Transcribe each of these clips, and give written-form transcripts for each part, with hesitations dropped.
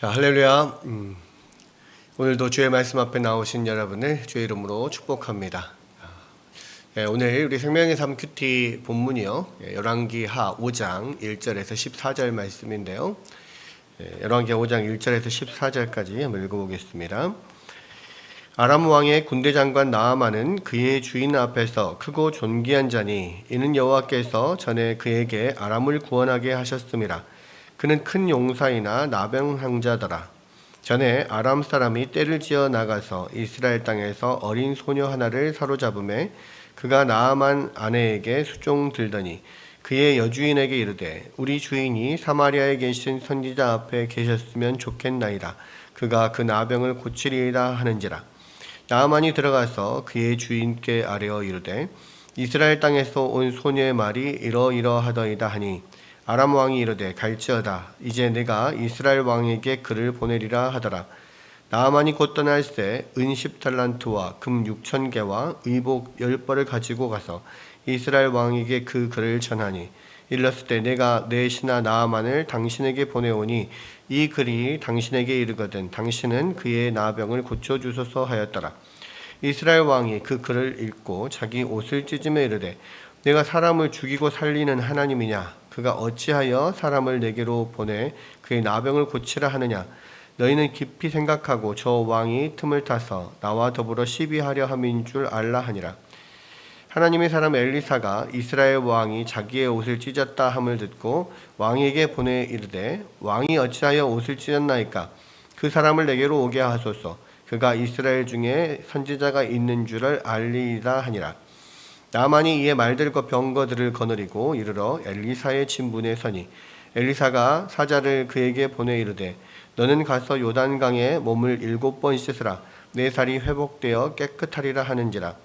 할렐루야. 오늘도 주의 말씀 앞에 나오신 여러분을 주의 이름으로 축복합니다. 오늘 우리 생명의 삶 큐티 본문이요. 열왕기하 5장 1절에서 14절 말씀인데요. 열왕기하 5장 1절에서 14절까지 한번 읽어보겠습니다. 아람 왕의 군대 장관 나아만은 그의 주인 앞에서 크고 존귀한 자니 이는 여호와께서 전에 그에게 아람을 구원하게 하셨음이라. 그는 큰 용사이나 나병상자더라. 전에 아람 사람이 떼를 지어 나가서 이스라엘 땅에서 어린 소녀 하나를 사로잡음에 그가 나아만 아내에게 수종 들더니 그의 여주인에게 이르되 우리 주인이 사마리아에 계신 선지자 앞에 계셨으면 좋겠나이다. 그가 그 나병을 고치리이다 하는지라. 나아만이 들어가서 그의 주인께 아뢰어 이르되 이스라엘 땅에서 온 소녀의 말이 이러이러하더이다 하니 아람 왕이 이르되 갈지어다. 이제 내가 이스라엘 왕에게 그를 보내리라 하더라. 나아만이 곧 떠날새 은 10달란트와 금 6,000개와 의복 10벌을 가지고 가서 이스라엘 왕에게 그 글을 전하니 일렀을 때 내가 내 신하 나아만을 당신에게 보내오니 이 글이 당신에게 이르거든 당신은 그의 나병을 고쳐주소서 하였더라. 이스라엘 왕이 그 글을 읽고 자기 옷을 찢으며 이르되 내가 사람을 죽이고 살리는 하나님이냐? 그가 어찌하여 사람을 내게로 보내 그의 나병을 고치라 하느냐? 너희는 깊이 생각하고 저 왕이 틈을 타서 나와 더불어 시비하려 함인 줄 알라 하니라. 하나님의 사람 엘리사가 이스라엘 왕이 자기의 옷을 찢었다 함을 듣고 왕에게 보내 이르되 왕이 어찌하여 옷을 찢었나이까? 그 사람을 내게로 오게 하소서. 그가 이스라엘 중에 선지자가 있는 줄을 알리이다 하니라. 나아만이 이에 말들과 병거들을 거느리고 이르러 엘리사의 친분에 서니 엘리사가 사자를 그에게 보내 이르되 너는 가서 요단강에 몸을 7번 씻으라. 내 살이 회복되어 깨끗하리라 하는지라.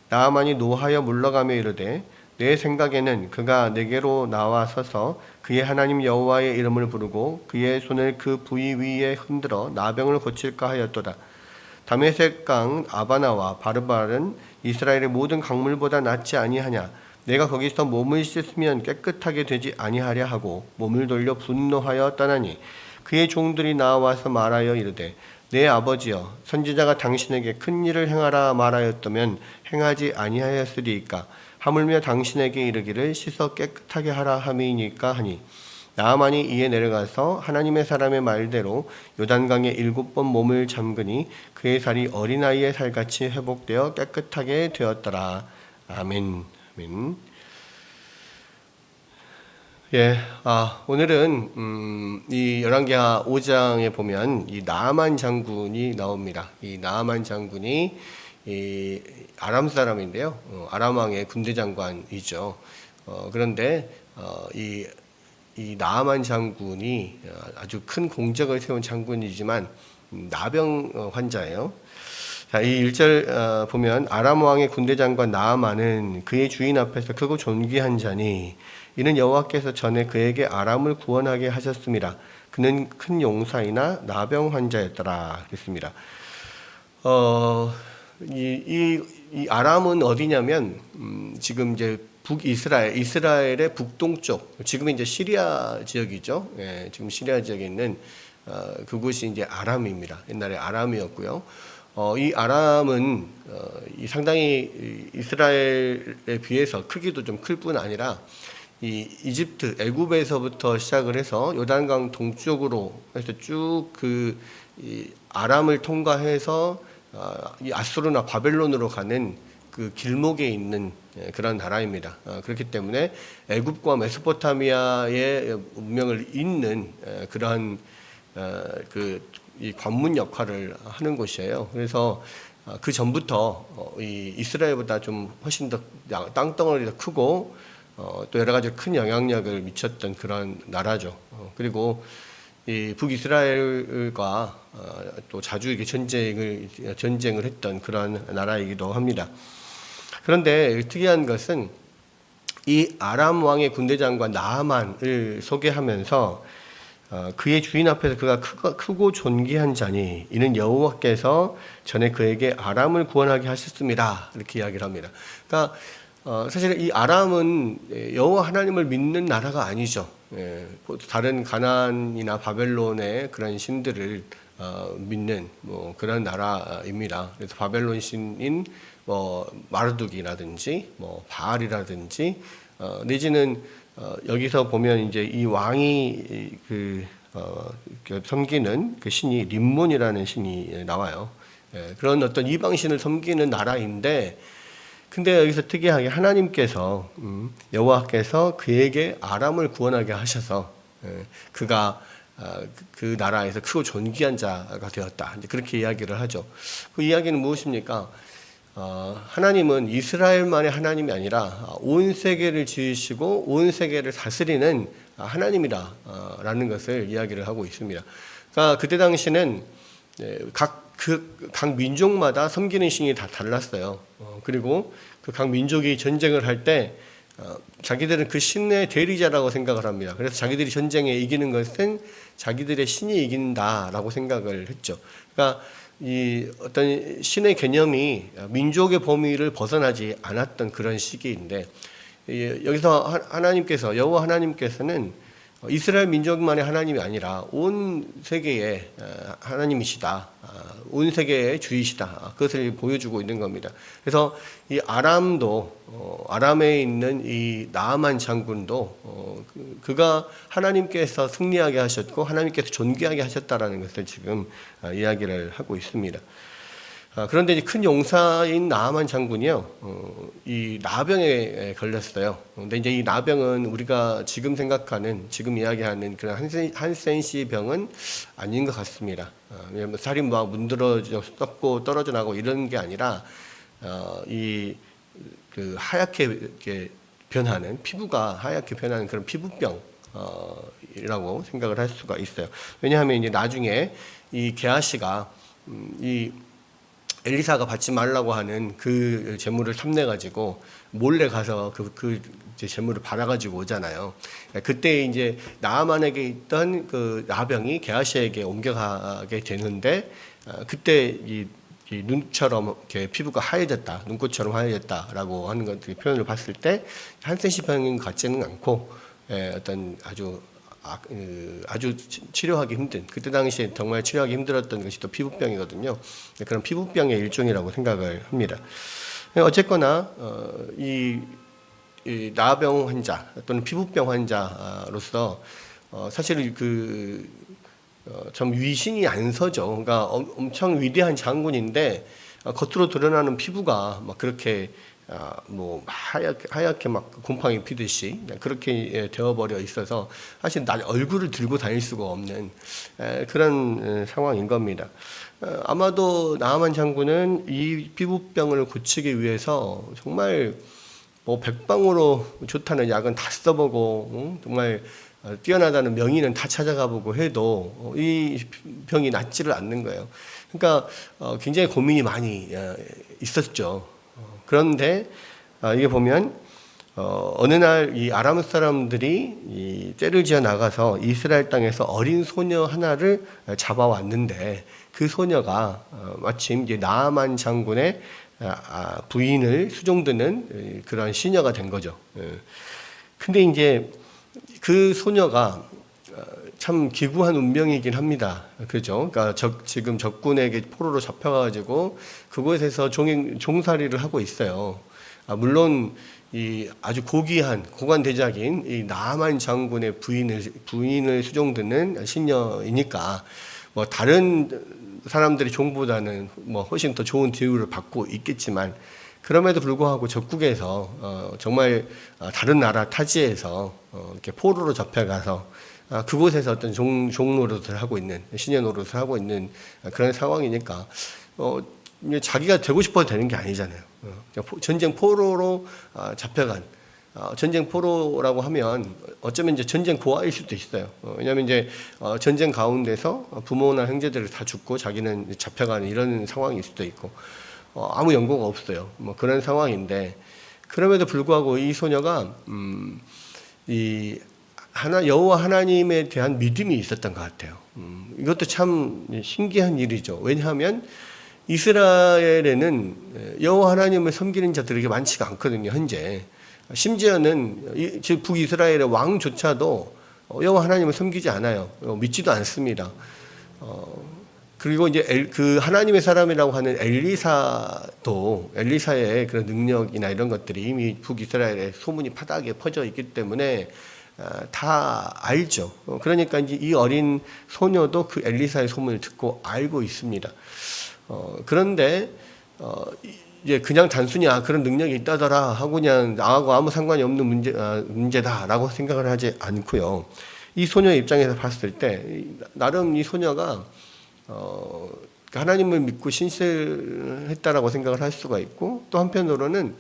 나아만이 노하여 물러가며 이르되 내 생각에는 그가 내게로 나와 서서 그의 하나님 여호와의 이름을 부르고 그의 손을 그 부위 위에 흔들어 나병을 고칠까 하였도다. 다메섹 강 아바나와 바르발은 이스라엘의 모든 강물보다 낫지 아니하냐? 내가 거기서 몸을 씻으면 깨끗하게 되지 아니하랴 하고 몸을 돌려 분노하여 떠나니 그의 종들이 나와서 말하여 이르되 내 아버지여 선지자가 당신에게 큰 일을 행하라 말하였다면 행하지 아니하였으리이까? 하물며 당신에게 이르기를 씻어 깨끗하게 하라 함이니까 하니 나아만이 이에 내려가서 하나님의 사람의 말대로 요단강에 7번 몸을 잠그니 그의 살이 어린아이의 살같이 회복되어 깨끗하게 되었더라. 아멘. 아멘. 오늘은 이 열왕기하 5장에 보면 이 나아만 장군이 나옵니다. 이 나아만 장군이 이 아람 사람인데요. 아람 왕의 군대 장관이죠. 그런데 이 나아만 장군이 아주 큰 공적을 세운 장군이지만 나병 환자예요. 자, 이 1절 보면 아람 왕의 군대 장관 나아만은 그의 주인 앞에서 크고 존귀한 자니 이는 여호와께서 전에 그에게 아람을 구원하게 하셨습니다. 그는 큰 용사이나 나병 환자였더라. 그랬습니다. 이 아람은 어디냐면 지금 이제 이스라엘의 북동쪽, 지금 이제 시리아 지역이죠. 지금 시리아 지역에 있는 그곳이 이제 아람입니다. 옛날에 아람이었고요. 이 아람은 상당히 이스라엘에 비해서 크기도 좀 클 뿐 아니라 이 이집트, 애굽에서부터 시작을 해서 요단강 동쪽으로 해서 쭉 이 아람을 통과해서 이 아수르나 바벨론으로 가는 그 길목에 있는 그런 나라입니다. 그렇기 때문에 애굽과 메소포타미아의 문명을 잇는 그러한 이 관문 역할을 하는 곳이에요. 그래서 그 전부터 이 이스라엘보다 좀 훨씬 더 땅덩어리가 크고 또 여러 가지 큰 영향력을 미쳤던 그런 나라죠. 그리고 이 북이스라엘과 또 자주 이렇게 전쟁을 했던 그런 나라이기도 합니다. 그런데 특이한 것은 이 아람 왕의 군대 장관 나아만을 소개하면서 그의 주인 앞에서 그가 크고 존귀한 자니 이는 여호와께서 전에 그에게 아람을 구원하게 하셨습니다. 이렇게 이야기를 합니다. 그러니까 사실 이 아람은 여호와 하나님을 믿는 나라가 아니죠. 다른 가나안이나 바벨론의 그런 신들을 믿는 뭐 그런 나라입니다. 그래서 바벨론 신인 뭐 마르둑이라든지 뭐 바알이라든지 내지는 여기서 보면 이제 이 왕이 섬기는 그 신이 림몬이라는 신이 나와요. 그런 어떤 이방 신을 섬기는 나라인데, 근데 여기서 특이하게 하나님께서 여호와께서 그에게 아람을 구원하게 하셔서 그가 그 나라에서 크고 존귀한 자가 되었다. 이제 그렇게 이야기를 하죠. 그 이야기는 무엇입니까? 하나님은 이스라엘만의 하나님이 아니라 온 세계를 지으시고 온 세계를 다스리는 하나님이라는 것을 이야기를 하고 있습니다. 그러니까 그때 당시는 각 민족마다 섬기는 신이 다 달랐어요. 그리고 그 각 민족이 전쟁을 할 때 자기들은 그 신의 대리자라고 생각을 합니다. 그래서 자기들이 전쟁에 이기는 것은 자기들의 신이 이긴다라고 생각을 했죠. 그러니까 이 어떤 신의 개념이 민족의 범위를 벗어나지 않았던 그런 시기인데, 여기서 하나님께서, 여호와 하나님께서는 이스라엘 민족만의 하나님이 아니라 온 세계의 하나님이시다, 온 세계의 주이시다, 그것을 보여주고 있는 겁니다. 그래서 이 아람에 있는 이 나아만 장군도 그가 하나님께서 승리하게 하셨고 하나님께서 존귀하게 하셨다라는 것을 지금 이야기를 하고 있습니다. 그런데 이제 큰 용사인 나아만 장군이요, 이 나병에 걸렸어요. 근데 이제 이 나병은 우리가 지금 생각하는, 지금 이야기하는 그런 한센시 병은 아닌 것 같습니다. 왜냐면 살이 막 문드러져 썩고 떨어져 나고 이런 게 아니라, 그 하얗게 이렇게 변하는, 피부가 하얗게 변하는 그런 피부병, 이라고 생각을 할 수가 있어요. 왜냐하면 이제 나중에 이 게하시가 이 엘리사가 받지 말라고 하는 그 재물을 탐내가지고 몰래 가서 그 재물을 받아가지고 오잖아요. 그때 이제 나아만에게 있던 그 나병이 게하시에게 옮겨가게 되는데, 그때 이 눈처럼 이렇게 피부가 하얘졌다, 눈꽃처럼 하얘졌다라고 하는 것 표현을 봤을 때 한센시 병인 것 같지는 않고, 어떤 아주 치료하기 힘든, 그때 당시에 정말 치료하기 힘들었던 것이 또 피부병이거든요. 그런 피부병의 일종이라고 생각을 합니다. 어쨌거나 이 나병 환자 또는 피부병 환자로서 사실 참 위신이 안 서죠. 그러니까 엄청 위대한 장군인데 겉으로 드러나는 피부가 막 그렇게 뭐 하얗게 막 곰팡이 피듯이 그렇게 되어버려 있어서 사실 얼굴을 들고 다닐 수가 없는 그런 상황인 겁니다. 아마도 나아만 장군은 이 피부병을 고치기 위해서 정말 뭐 백방으로 좋다는 약은 다 써보고 정말 뛰어나다는 명의는 다 찾아가보고 해도 이 병이 낫지를 않는 거예요. 그러니까 굉장히 고민이 많이 있었죠. 그런데 이게 보면 어느 날 이 아람 사람들이 이 떼를 지어 나가서 이스라엘 땅에서 어린 소녀 하나를 잡아왔는데, 그 소녀가 마침 이제 나아만 장군의 부인을 수종드는 그런 시녀가 된 거죠. 근데 이제 그 소녀가 참 기구한 운명이긴 합니다. 그죠? 그러니까 지금 적군에게 포로로 잡혀가지고 그곳에서 종살이를 하고 있어요. 물론 이 아주 고관대작인 이 나아만 장군의 부인을 수종드는 신녀이니까 뭐 다른 사람들의 종보다는 뭐 훨씬 더 좋은 대우를 받고 있겠지만, 그럼에도 불구하고 적국에서 정말 다른 나라 타지에서 이렇게 포로로 잡혀가서 그곳에서 어떤 종 노릇을 하고 있는, 신의 노릇을 하고 있는 그런 상황이니까 자기가 되고 싶어도 되는 게 아니잖아요. 전쟁 포로로 잡혀간, 전쟁 포로라고 하면 어쩌면 이제 전쟁 고아일 수도 있어요. 왜냐하면 이제 전쟁 가운데서 부모나 형제들을 다 죽고 자기는 잡혀가는 이런 상황일 수도 있고, 아무 연고가 없어요. 뭐 그런 상황인데, 그럼에도 불구하고 이 소녀가 여호와 하나님에 대한 믿음이 있었던 것 같아요. 이것도 참 신기한 일이죠. 왜냐하면 이스라엘에는 여호와 하나님을 섬기는 자들이 많지가 않거든요, 현재. 심지어는 북이스라엘의 왕조차도 여호와 하나님을 섬기지 않아요. 믿지도 않습니다. 그리고 이제 그 하나님의 사람이라고 하는 엘리사의 그런 능력이나 이런 것들이 이미 북이스라엘에 소문이 파다하게 퍼져 있기 때문에 다 알죠. 그러니까 이제 이 어린 소녀도 그 엘리사의 소문을 듣고 알고 있습니다. 그런데 이제 그냥 단순히 그런 능력이 있다더라 하고 그냥 나하고 아무 상관이 없는 문제다라고 생각을 하지 않고요. 이 소녀의 입장에서 봤을 때 나름 이 소녀가 하나님을 믿고 신실했다라고 생각을 할 수가 있고, 또 한편으로는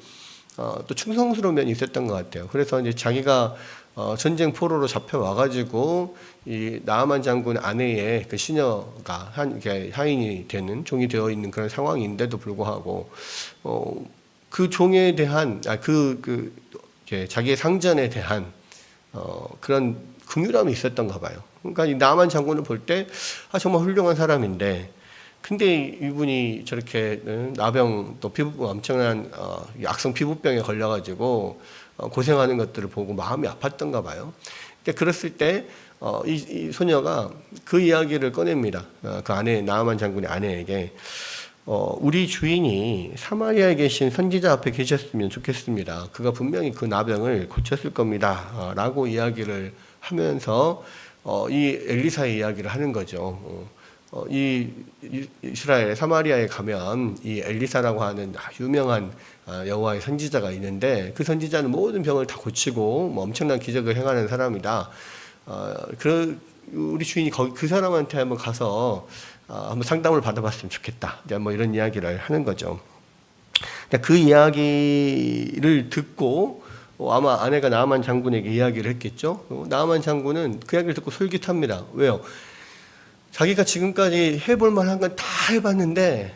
또 충성스러운 면이 있었던 것 같아요. 그래서 이제 자기가 전쟁 포로로 잡혀와가지고 이 나아만 장군 아내의 그 시녀가 하인이 되는 종이 되어 있는 그런 상황인데도 불구하고 그 종에 대한 자기의 상전에 대한 그런 긍휼함이 있었던가 봐요. 그러니까 이 나아만 장군을 볼 때 정말 훌륭한 사람인데, 근데 이분이 저렇게 나병 또 엄청난 악성 피부병에 걸려가지고 고생하는 것들을 보고 마음이 아팠던가 봐요. 근데 그랬을 때 이 소녀가 그 이야기를 꺼냅니다. 그 나아만 장군의 아내에게 우리 주인이 사마리아에 계신 선지자 앞에 계셨으면 좋겠습니다. 그가 분명히 그 나병을 고쳤을 겁니다. 라고 이야기를 하면서 이 엘리사의 이야기를 하는 거죠. 이 이스라엘 사마리아에 가면 이 엘리사라고 하는 유명한 여호와의 선지자가 있는데, 그 선지자는 모든 병을 다 고치고 뭐 엄청난 기적을 행하는 사람이다. 우리 주인이 그 사람한테 한번 가서 한번 상담을 받아봤으면 좋겠다. 뭐 이런 이야기를 하는 거죠. 그 이야기를 듣고 아마 아내가 나아만 장군에게 이야기를 했겠죠. 나아만 장군은 그 이야기를 듣고 솔깃합니다. 왜요? 자기가 지금까지 해볼 만한 건 다 해봤는데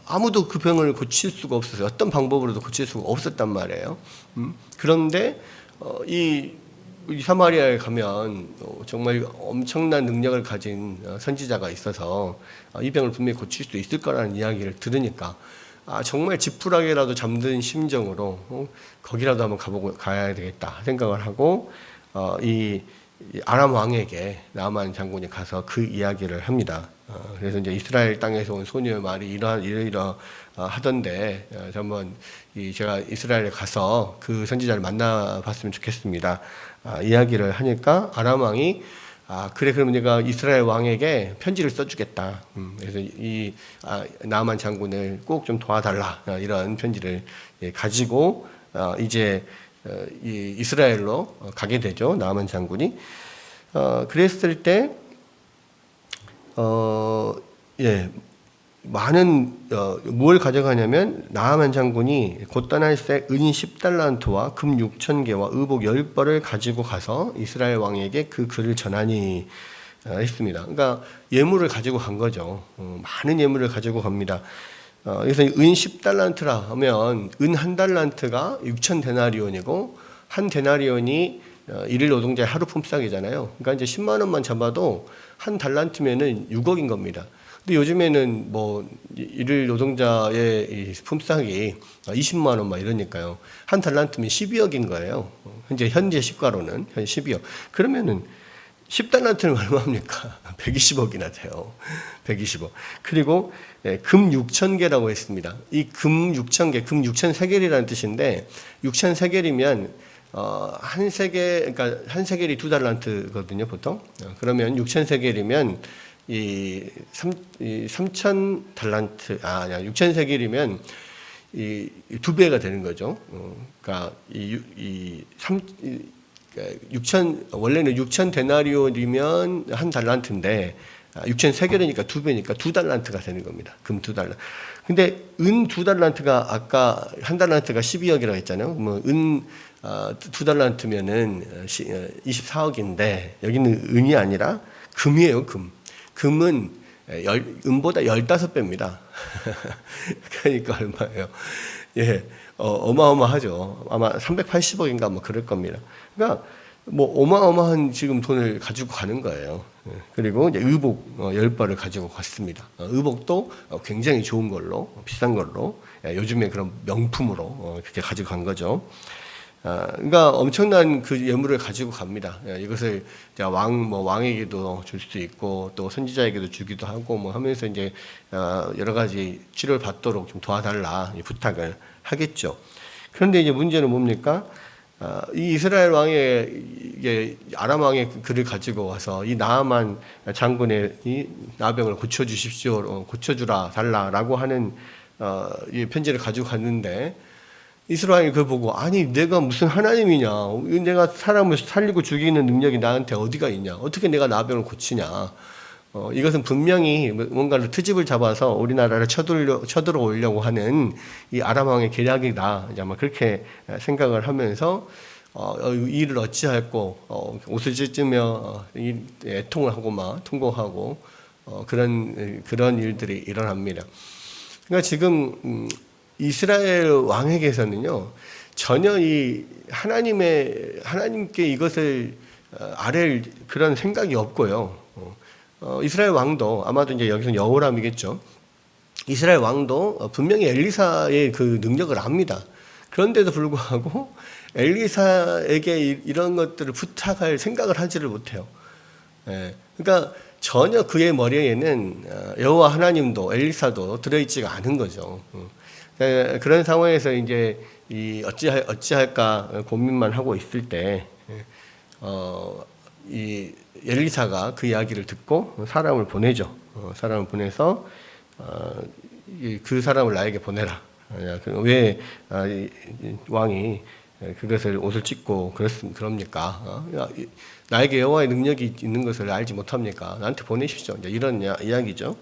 아무도 그 병을 고칠 수가 없었어요. 어떤 방법으로도 고칠 수가 없었단 말이에요. 그런데 이 사마리아에 가면 정말 엄청난 능력을 가진 선지자가 있어서 이 병을 분명히 고칠 수 있을 거라는 이야기를 들으니까 정말 지푸라기라도 잠든 심정으로 거기라도 한번 가야 되겠다 생각을 하고 이 아람 왕에게 나아만 장군이 가서 그 이야기를 합니다. 그래서 이제 이스라엘 땅에서 온 소녀의 말이 이러 하던데 한번 제가 이스라엘에 가서 그 선지자를 만나봤으면 좋겠습니다. 이야기를 하니까 아람 왕이 그래, 그러면 내가 이스라엘 왕에게 편지를 써주겠다. 그래서 이 나아만 장군을 꼭 좀 도와달라. 이런 편지를 가지고 이제 이 이스라엘로 가게 되죠. 나아만 장군이. 그랬을 때 많은 뭘 가져가냐면 나아만 장군이 곧 떠날 새 은 10달란트와 금 6,000개와 의복 10벌을 가지고 가서 이스라엘 왕에게 그 글을 전하니 했습니다. 그러니까 예물을 가지고 간 거죠. 많은 예물을 가지고 갑니다. 그래서 은 10달란트라 하면 은 한 달란트가 6,000데나리온이고 한 데나리온이 일일 노동자의 하루 품삯이잖아요. 그러니까 이제 10만 원만 잡아도 한 달란트면은 6억인 겁니다. 근데 요즘에는 뭐 일일 노동자의 이 품삯이 20만 원 막 이러니까요. 한 달란트면 12억인 거예요. 현재 시가로는 한 12억. 그러면은 10달란트는 얼마입니까? 120억이나 돼요. 120억. 그리고 금 6,000개라고 했습니다. 이 금 6,000개, 금 6,000세겔이라는 뜻인데 6,000세겔이면 한 세겔, 그러니까 한 세겔이 2달란트거든요, 보통. 그러면 6,000세겔이면 이 3,000달란트, 6,000세겔이면 이 2배가 되는 거죠. 그러니까 원래는 6,000데나리온이면 한 달란트인데 6,000세겔이니까 2배니까 2달란트가 되는 겁니다. 금 2달란트. 근데 은 2달란트가 아까 한 달란트가 12억이라고 했잖아요. 뭐 은 2달란트면은 24억인데 여기는 은이 아니라 금이에요, 금. 금은 은보다 15배입니다. 그러니까 얼마예요? 예, 어마어마하죠. 아마 380억인가 뭐 그럴 겁니다. 그러니까 뭐 어마어마한 지금 돈을 가지고 가는 거예요. 그리고 이제 의복 10벌을 가지고 갔습니다. 의복도 굉장히 좋은 걸로, 비싼 걸로, 요즘에 그런 명품으로 그렇게 가지고 간 거죠. 그러니까 엄청난 그 예물을 가지고 갑니다. 이것을 이제 왕에게도 줄 수 있고 또 선지자에게도 주기도 하고 뭐 하면서 이제 여러 가지 치료를 받도록 좀 도와달라 부탁을 하겠죠. 그런데 이제 문제는 뭡니까? 이 이스라엘 왕의 이게 아람 왕의 글을 가지고 와서 이 나아만 장군의 이 나병을 고쳐 주십시오, 고쳐주라 달라라고 하는 이 편지를 가지고 갔는데 이스라엘이 그걸 보고 아니 내가 무슨 하나님이냐, 내가 사람을 살리고 죽이는 능력이 나한테 어디가 있냐, 어떻게 내가 나병을 고치냐. 이것은 분명히 뭔가를 트집을 잡아서 우리나라를 쳐들어 오려고 하는 이 아람 왕의 계략이다. 이제 아마 그렇게 생각을 하면서 이를 어찌할꼬 옷을 찢으며 애통을 하고 막 통곡하고 그런 일들이 일어납니다. 그러니까 지금 이스라엘 왕에게서는요 전혀 이 하나님께 이것을 아랠 그런 생각이 없고요. 이스라엘 왕도 아마도 이제 여기서 여호람이겠죠. 이스라엘 왕도 분명히 엘리사의 그 능력을 압니다. 그런데도 불구하고 엘리사에게 이런 것들을 부탁할 생각을 하지를 못해요. 그러니까 전혀 그의 머리에는 여호와 하나님도 엘리사도 들어있지가 않은 거죠. 그런 상황에서 이제 어찌할까 고민만 하고 있을 때, 이 엘리사가 그 이야기를 듣고 사람을 보내죠. 사람을 보내서 그 사람을 나에게 보내라. 왜 왕이 그것을 옷을 찢고 그럽니까? 나에게 여호와의 능력이 있는 것을 알지 못합니까? 나한테 보내십시오. 이제 이런 이야기죠.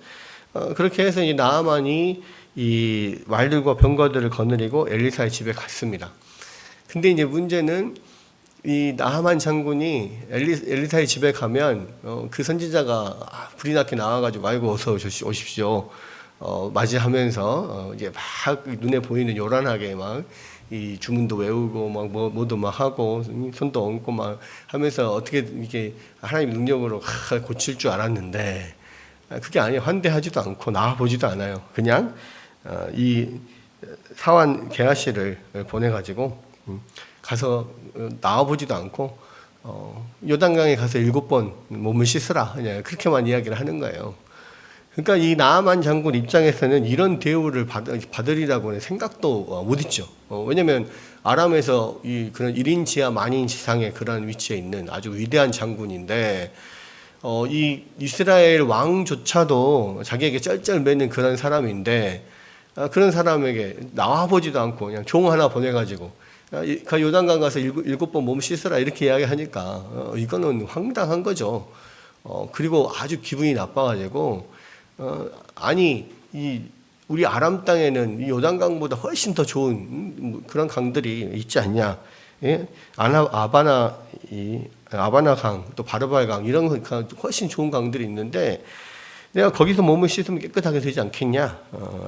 그렇게 해서 이 나아만이 이 말들과 병거들을 거느리고 엘리사의 집에 갔습니다. 근데 이제 문제는 이 나하만 장군이 엘리사의 집에 가면 그 선지자가 불이 나게 나와가지고 아이고 어서 오십시오 맞이하면서 이제 막 눈에 보이는 요란하게 막 이 주문도 외우고 막 뭐도 막 하고 손도 얹고 막 하면서 어떻게 이게 하나님 능력으로 고칠 줄 알았는데 그게 아니에요. 환대하지도 않고 나와보지도 않아요. 그냥 이 사환 게하시를 보내가지고 가서 나와보지도 않고 요단강에 가서 7번 몸을 씻으라 그냥 그렇게만 이야기를 하는 거예요. 그러니까 이 나아만 장군 입장에서는 이런 대우를 받으리라고는 생각도 못 했죠. 왜냐하면 아람에서 그런 1인 지하 만인 지상의 그런 위치에 있는 아주 위대한 장군인데 이 이스라엘 왕조차도 자기에게 쩔쩔매는 그런 사람인데 그런 사람에게 나와보지도 않고 그냥 종 하나 보내가지고 요단강 가서 7번 몸 씻으라 이렇게 이야기하니까 이거는 황당한 거죠. 그리고 아주 기분이 나빠가지고 아니 우리 아람 땅에는 이 요단강보다 훨씬 더 좋은 그런 강들이 있지 않냐? 예? 아바나강 또 바르발강 이런 훨씬 좋은 강들이 있는데 내가 거기서 몸을 씻으면 깨끗하게 되지 않겠냐?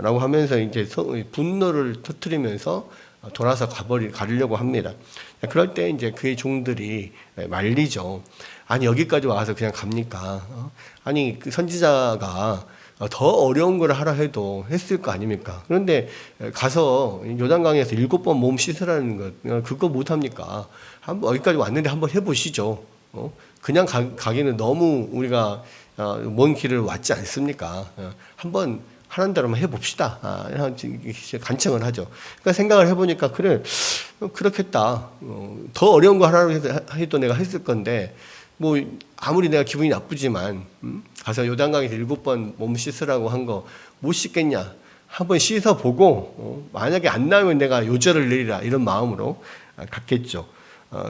라고 하면서 이제 분노를 터뜨리면서 돌아서 가려고 합니다. 그럴 때 이제 그의 종들이 말리죠. 아니 여기까지 와서 그냥 갑니까? 아니 그 선지자가 더 어려운 걸 하라 해도 했을 거 아닙니까? 그런데 가서 요단강에서 7번 몸 씻으라는 것 그거 못합니까? 한번 여기까지 왔는데 한번 해보시죠. 그냥 가기는 너무 우리가 먼 길을 왔지 않습니까? 한번 하는 대로만 해봅시다. 간청을 하죠. 그러니까 생각을 해보니까 그래 그렇겠다. 더 어려운 거 하라고 해도 내가 했을 건데 뭐 아무리 내가 기분이 나쁘지만 가서 요단강에서 7번 몸 씻으라고 한 거 못 씻겠냐? 한번 씻어보고 만약에 안 나오면 내가 요절을 내리라 이런 마음으로 갔겠죠.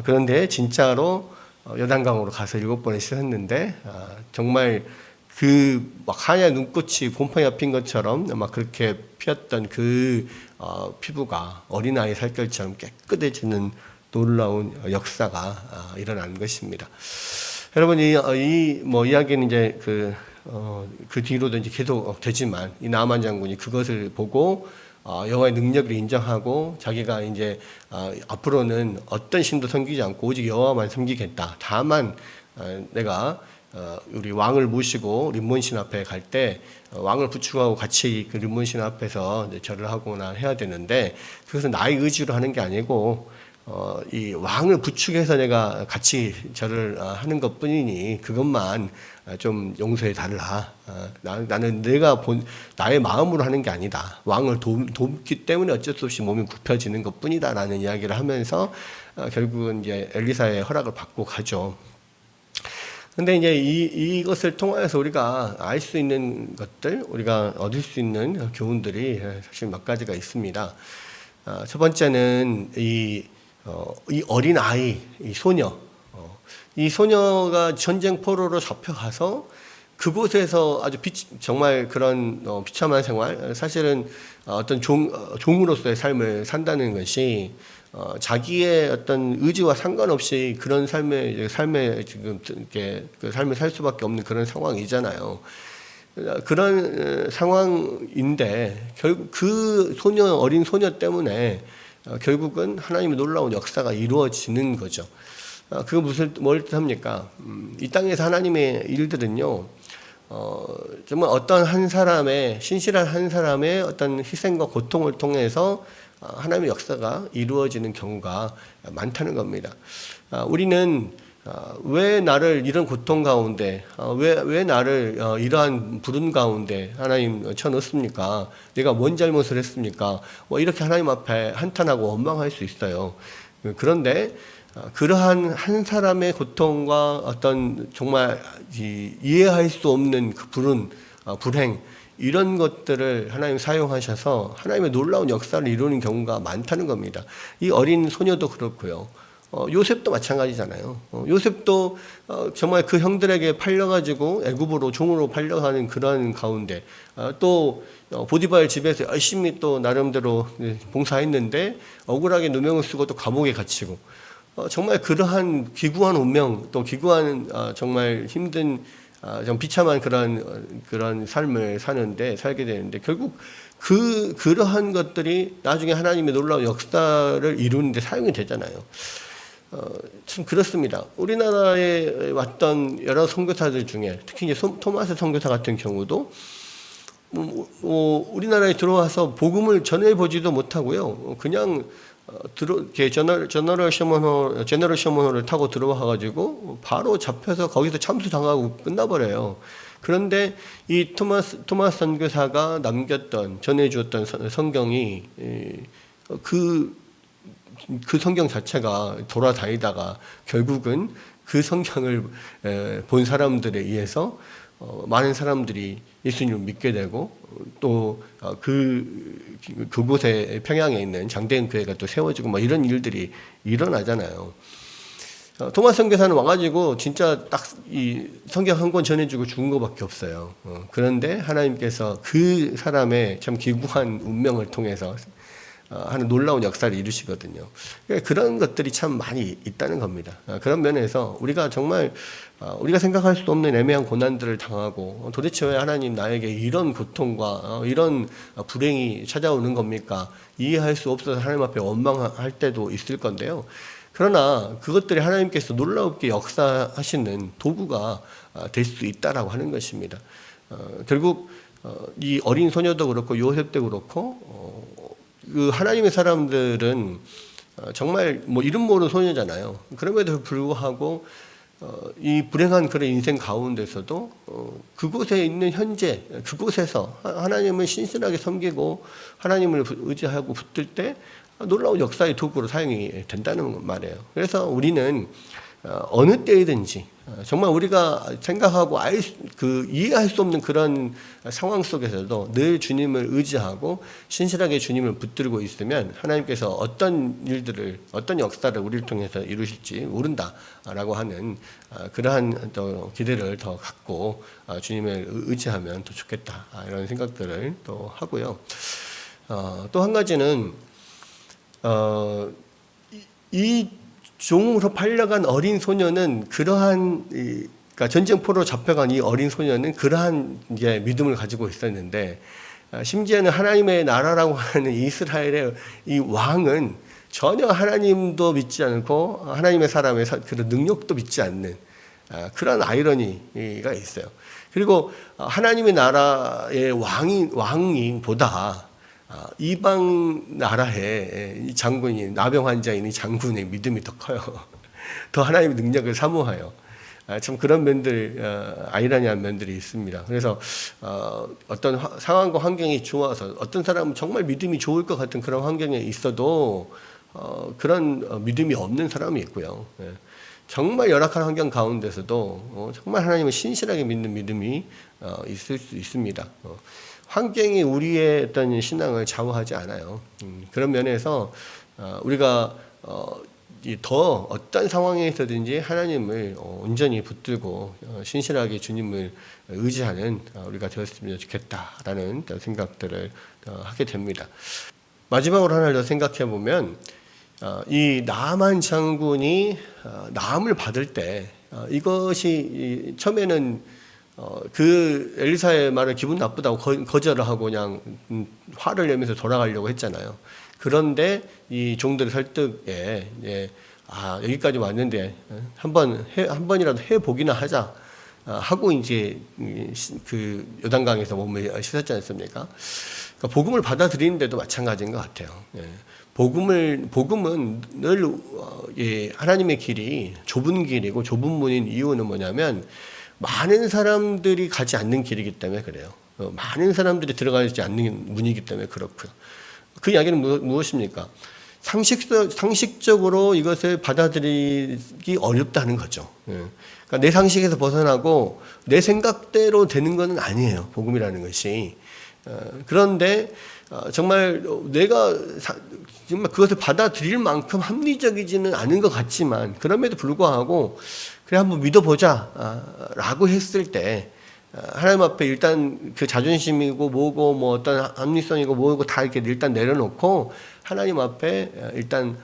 그런데 진짜로 요단강으로 가서 7번을 씻었는데 정말 그 막 하얀 눈꽃이 곰팡이가 핀 것처럼 막 그렇게 피었던 그 피부가 어린아이 살결처럼 깨끗해지는 놀라운 역사가 일어나는 것입니다. 여러분 이 이야기는 이제 그 뒤로도 이제 계속 되지만 이 나아만 장군이 그것을 보고 여호와의 능력을 인정하고 자기가 이제 앞으로는 어떤 신도 섬기지 않고 오직 여호와만 섬기겠다. 다만 내가 우리 왕을 모시고 림몬신 앞에 갈 때 왕을 부축하고 같이 그 림몬신 앞에서 절을 하거나 해야 되는데 그것은 나의 의지로 하는 게 아니고 이 왕을 부축해서 내가 같이 절을 하는 것뿐이니 그것만 좀 용서해 달라. 나는 내가 나의 마음으로 하는 게 아니다. 왕을 돕기 때문에 어쩔 수 없이 몸이 굽혀지는 것뿐이다라는 이야기를 하면서 결국은 이제 엘리사의 허락을 받고 가죠. 근데 이제 이것을 통해서 우리가 알 수 있는 것들, 우리가 얻을 수 있는 교훈들이 사실 몇 가지가 있습니다. 첫 번째는 이 어린 아이, 이 소녀, 이 소녀가 전쟁 포로로 잡혀가서 그곳에서 아주 정말 그런 비참한 생활, 사실은 어떤 종으로서의 삶을 산다는 것이 자기의 어떤 의지와 상관없이 그런 삶에 지금 이렇게 그 삶을 살 수밖에 없는 그런 상황이잖아요. 그런 상황인데 결국 그 어린 소녀 때문에 결국은 하나님의 놀라운 역사가 이루어지는 거죠. 그거 뭘 뜻합니까? 이 땅에서 하나님의 일들은요, 정말 어떤 한 사람의, 신실한 한 사람의 어떤 희생과 고통을 통해서 하나님의 역사가 이루어지는 경우가 많다는 겁니다. 우리는 왜 나를 이런 고통 가운데, 왜 나를 이러한 부른 가운데 하나님 쳐넣습니까? 내가 뭔 잘못을 했습니까? 이렇게 하나님 앞에 한탄하고 원망할 수 있어요. 그런데 그러한 한 사람의 고통과 어떤 정말 이해할 수 없는 그 불행, 이런 것들을 하나님 사용하셔서 하나님의 놀라운 역사를 이루는 경우가 많다는 겁니다. 이 어린 소녀도 그렇고요. 요셉도 마찬가지잖아요. 요셉도 정말 그 형들에게 팔려가지고 애굽으로 종으로 팔려가는 그런 가운데 또 보디발 집에서 열심히 또 나름대로 봉사했는데 억울하게 누명을 쓰고 또 감옥에 갇히고 정말 그러한 기구한 운명 또 기구한 정말 힘든 좀 비참한 그런 삶을 살게 되는데 결국 그러한 것들이 나중에 하나님의 놀라운 역사를 이루는데 사용이 되잖아요. 참 그렇습니다. 우리나라에 왔던 여러 선교사들 중에 특히 이제 토마스 선교사 같은 경우도 우리나라에 들어와서 복음을 전해보지도 못하고요. 그냥 제너럴 셔먼호를 타고 들어와가지고 바로 잡혀서 거기서 참수당하고 끝나버려요. 그런데 이 토마스 선교사가 전해주었던 성경이 그 성경 자체가 돌아다니다가 결국은 그 성경을 본 사람들에 의해서 많은 사람들이 예수님을 믿게 되고 또 그곳에 평양에 있는 장대인 교회가 또 세워지고 이런 일들이 일어나잖아요. 토마스 선교사는 와가지고 진짜 딱 이 성경 한 권 전해주고 죽은 것밖에 없어요. 그런데 하나님께서 그 사람의 참 기구한 운명을 통해서 하는 놀라운 역사를 이루시거든요. 그런 것들이 참 많이 있다는 겁니다. 그런 면에서 우리가 정말 우리가 생각할 수 없는 애매한 고난들을 당하고 도대체 왜 하나님 나에게 이런 고통과 이런 불행이 찾아오는 겁니까? 이해할 수 없어서 하나님 앞에 원망할 때도 있을 건데요. 그러나 그것들이 하나님께서 놀랍게 역사하시는 도구가 될 수 있다라고 하는 것입니다. 결국 이 어린 소녀도 그렇고 요셉도 그렇고 그 하나님의 사람들은 정말 이름 모르는 소녀잖아요. 그럼에도 불구하고 이 불행한 그런 인생 가운데서도 그곳에 있는 현재 그곳에서 하나님을 신실하게 섬기고 하나님을 의지하고 붙들 때 놀라운 역사의 도구로 사용이 된다는 말이에요. 그래서 우리는 어느 때이든지 정말 우리가 생각하고 이해할 수 없는 그런 상황 속에서도 늘 주님을 의지하고 신실하게 주님을 붙들고 있으면 하나님께서 어떤 일들을 어떤 역사를 우리를 통해서 이루실지 모른다라고 하는 그러한 또 기대를 더 갖고 주님을 의지하면 더 좋겠다 이런 생각들을 또 하고요. 또 한 가지는 이 종으로 팔려간 어린 소녀는 그러니까 전쟁포로 잡혀간 이 어린 소녀는 그러한 이제 믿음을 가지고 있었는데 심지어는 하나님의 나라라고 하는 이스라엘의 이 왕은 전혀 하나님도 믿지 않고 하나님의 사람의 그런 능력도 믿지 않는 그런 아이러니가 있어요. 그리고 하나님의 나라의 왕이 보다 이방 나라의 이 장군이 나병 환자인 이 장군의 믿음이 더 커요. 더 하나님의 능력을 사모하여. 참 그런 면들, 아이러니한 면들이 있습니다. 그래서 어떤 상황과 환경이 좋아서 어떤 사람은 정말 믿음이 좋을 것 같은 그런 환경에 있어도 그런 믿음이 없는 사람이 있고요. 정말 열악한 환경 가운데서도 정말 하나님을 신실하게 믿는 믿음이 있을 수 있습니다. 환경이 우리의 어떤 신앙을 좌우하지 않아요. 그런 면에서 우리가 더 어떤 상황에서든지 하나님을 온전히 붙들고 신실하게 주님을 의지하는 우리가 되었으면 좋겠다라는 생각들을 하게 됩니다. 마지막으로 하나를 더 생각해 보면 이 나만 장군이 나음을 받을 때 이것이 처음에는 그 엘리사의 말을 기분 나쁘다고 거절을 하고 그냥 화를 내면서 돌아가려고 했잖아요. 그런데 이 종들의 설득에 여기까지 왔는데 한 번이라도 해보기나 하자 하고 이제 그 요단강에서 몸을 씻었지 않습니까? 그러니까 복음을 받아들이는데도 마찬가지인 것 같아요. 복음은 늘 하나님의 길이 좁은 길이고 좁은 문인 이유는 뭐냐면 많은 사람들이 가지 않는 길이기 때문에 그래요. 많은 사람들이 들어가지 않는 문이기 때문에 그렇고요. 그 이야기는 무엇입니까? 상식적으로 이것을 받아들이기 어렵다는 거죠. 그러니까 내 상식에서 벗어나고 내 생각대로 되는 건 아니에요. 복음이라는 것이. 그런데 정말 내가 정말 그것을 받아들일 만큼 합리적이지는 않은 것 같지만 그럼에도 불구하고 그래 한번 믿어보자 라고 했을 때 하나님 앞에 일단 그 자존심이고 뭐고 뭐 어떤 합리성이고 뭐고 다 이렇게 일단 내려놓고 하나님 앞에 일단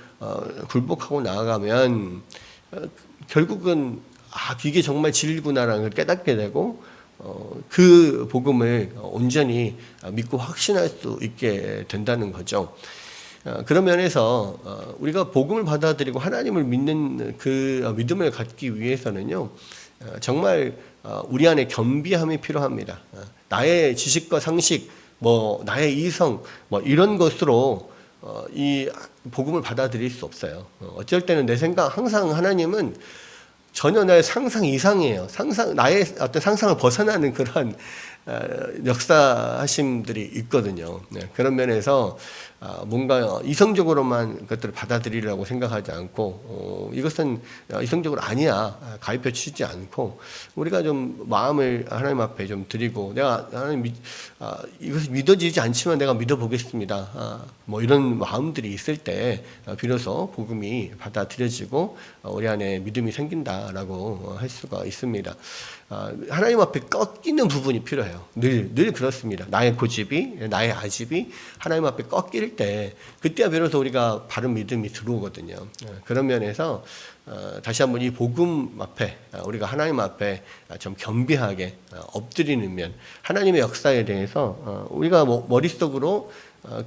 굴복하고 나아가면 결국은 이게 정말 진리구나라는 걸 깨닫게 되고 그 복음을 온전히 믿고 확신할 수 있게 된다는 거죠. 그런 면에서 우리가 복음을 받아들이고 하나님을 믿는 그 믿음을 갖기 위해서는요, 정말 우리 안에 겸비함이 필요합니다. 나의 지식과 상식, 나의 이성, 이런 것으로 이 복음을 받아들일 수 없어요. 어쩔 때는 내 생각, 항상 하나님은 전혀 나의 상상 이상이에요. 나의 어떤 상상을 벗어나는 그런 역사하심들이 있거든요. 그런 면에서 뭔가 이성적으로만 그것들을 받아들이려고 생각하지 않고 이것은 이성적으로 아니야 가입해 주시지 않고 우리가 좀 마음을 하나님 앞에 좀 드리고 내가 하나님 이것이 믿어지지 않지만 내가 믿어보겠습니다. 이런 마음들이 있을 때 비로소 복음이 받아들여지고 우리 안에 믿음이 생긴다라고 할 수가 있습니다. 하나님 앞에 꺾이는 부분이 필요해요. 늘 그렇습니다. 나의 고집이, 나의 아집이 하나님 앞에 꺾일 때 그때야 비로소 우리가 바른 믿음이 들어오거든요. 그런 면에서 다시 한번 이 복음 앞에 우리가 하나님 앞에 좀 겸비하게 엎드리는 면 하나님의 역사에 대해서 우리가 머릿속으로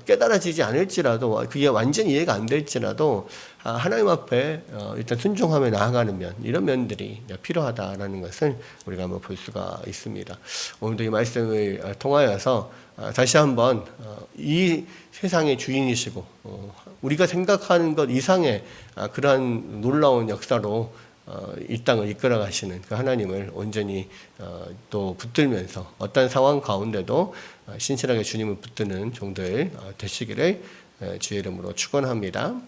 깨달아지지 않을지라도 그게 완전히 이해가 안 될지라도 하나님 앞에 일단 순종하며 나아가는 면 이런 면들이 필요하다라는 것을 우리가 한번 볼 수가 있습니다. 오늘도 이 말씀을 통하여서 다시 한번 이 세상의 주인이시고 우리가 생각하는 것 이상의 그러한 놀라운 역사로 이 땅을 이끌어 가시는 그 하나님을 온전히 또 붙들면서 어떤 상황 가운데도 신실하게 주님을 붙드는 종들 되시기를 주의 이름으로 축원합니다.